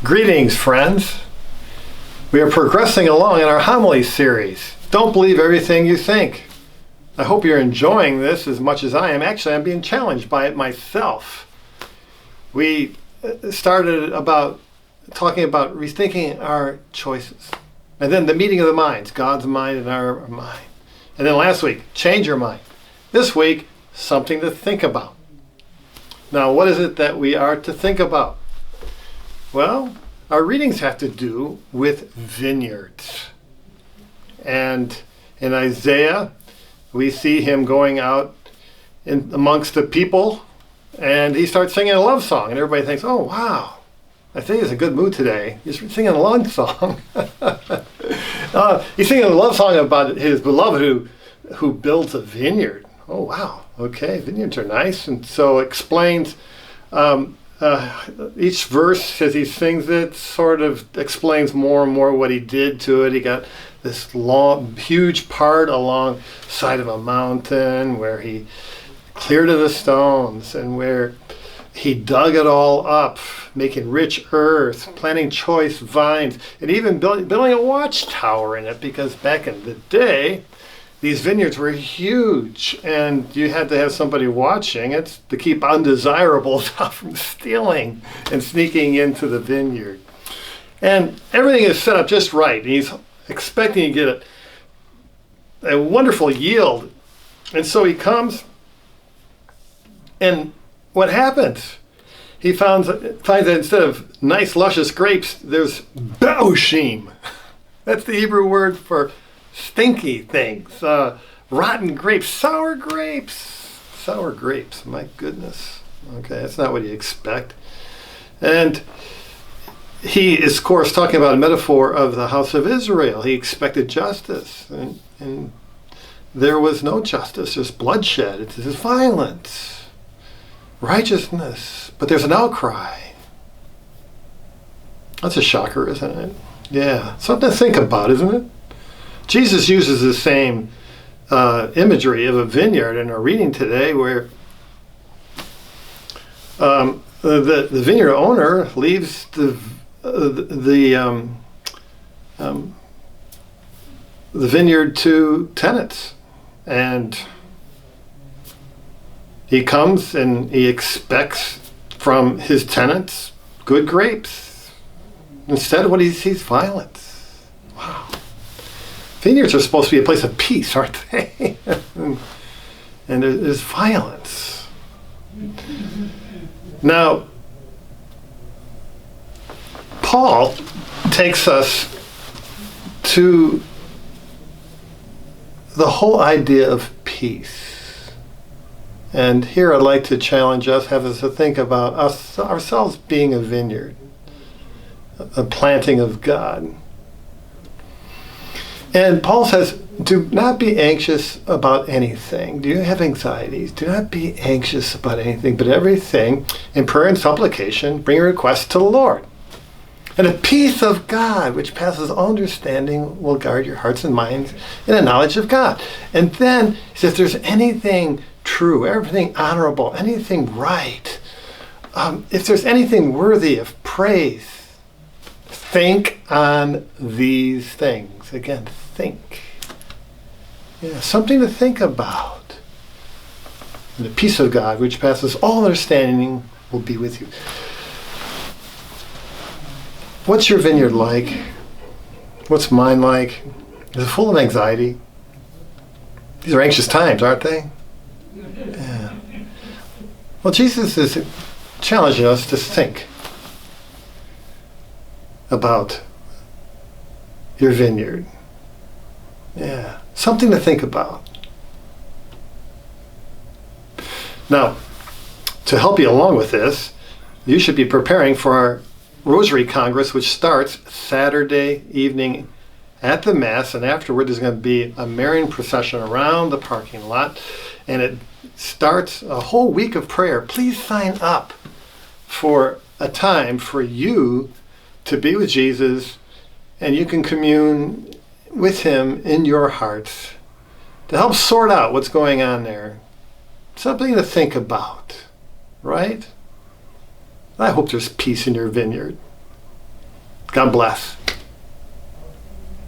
Greetings, friends. We are progressing along in our homily series. Don't believe everything you think. I hope you're enjoying this as much as I am. Actually, I'm being challenged by it myself. We started about talking about rethinking our choices. And then the meeting of the minds, God's mind and our mind. And then last week, change your mind. This week, something to think about. Now, what is it that we are to think about? Well, our readings have to do with vineyards. And in Isaiah, we see him going out amongst the people, and he starts singing a love song, and everybody thinks, oh, wow, Isaiah's in a good mood today. He's singing a love song. He's singing a love song about his beloved who builds a vineyard. Oh, wow, okay, vineyards are nice. And so explains each verse as he sings it sort of explains more and more what he did to it. He got this long, huge part alongside of a mountain where he cleared of the stones and where he dug it all up, making rich earth, planting choice vines, and even building a watchtower in it, because back in the day, these vineyards were huge, and you had to have somebody watching it to keep undesirables out from stealing and sneaking into the vineyard. And everything is set up just right. He's expecting to get a wonderful yield. And so he comes, and what happens? He finds that instead of nice, luscious grapes, there's baoshim. That's the Hebrew word for stinky things, rotten grapes, sour grapes, my goodness. Okay, that's not what you expect. And he is, of course, talking about a metaphor of the house of Israel. He expected justice, and there was no justice. There's bloodshed, there's violence, righteousness, but there's an outcry. That's a shocker, isn't it? Yeah, something to think about, isn't it? Jesus uses the same imagery of a vineyard in our reading today, where the vineyard owner leaves the vineyard to tenants, and he comes and he expects from his tenants good grapes. Instead, what he sees, violence. Wow. Vineyards are supposed to be a place of peace, aren't they? and there's violence. Now, Paul takes us to the whole idea of peace. And here I'd like to challenge us, have us to think about ourselves being a vineyard, a planting of God. And Paul says, do not be anxious about anything. Do you have anxieties? Do not be anxious about anything, but everything in prayer and supplication, bring your requests to the Lord. And the peace of God, which passes all understanding, will guard your hearts and minds in the knowledge of God. And then he says, if there's anything true, everything honorable, anything right, if there's anything worthy of praise, think on these things. Again, think. Yeah, something to think about. And the peace of God, which passes all understanding, will be with you. What's your vineyard like? What's mine like? Is it full of anxiety? These are anxious times, aren't they? Yeah. Well, Jesus is challenging us to think about your vineyard. Yeah, something to think about. Now, to help you along with this, you should be preparing for our Rosary Congress, which starts Saturday evening at the Mass, and afterward there's going to be a Marian procession around the parking lot, and it starts a whole week of prayer. Please sign up for a time for you to be with Jesus, and you can commune with him in your hearts to help sort out what's going on there. Something to think about, right? I hope there's peace in your vineyard. God bless.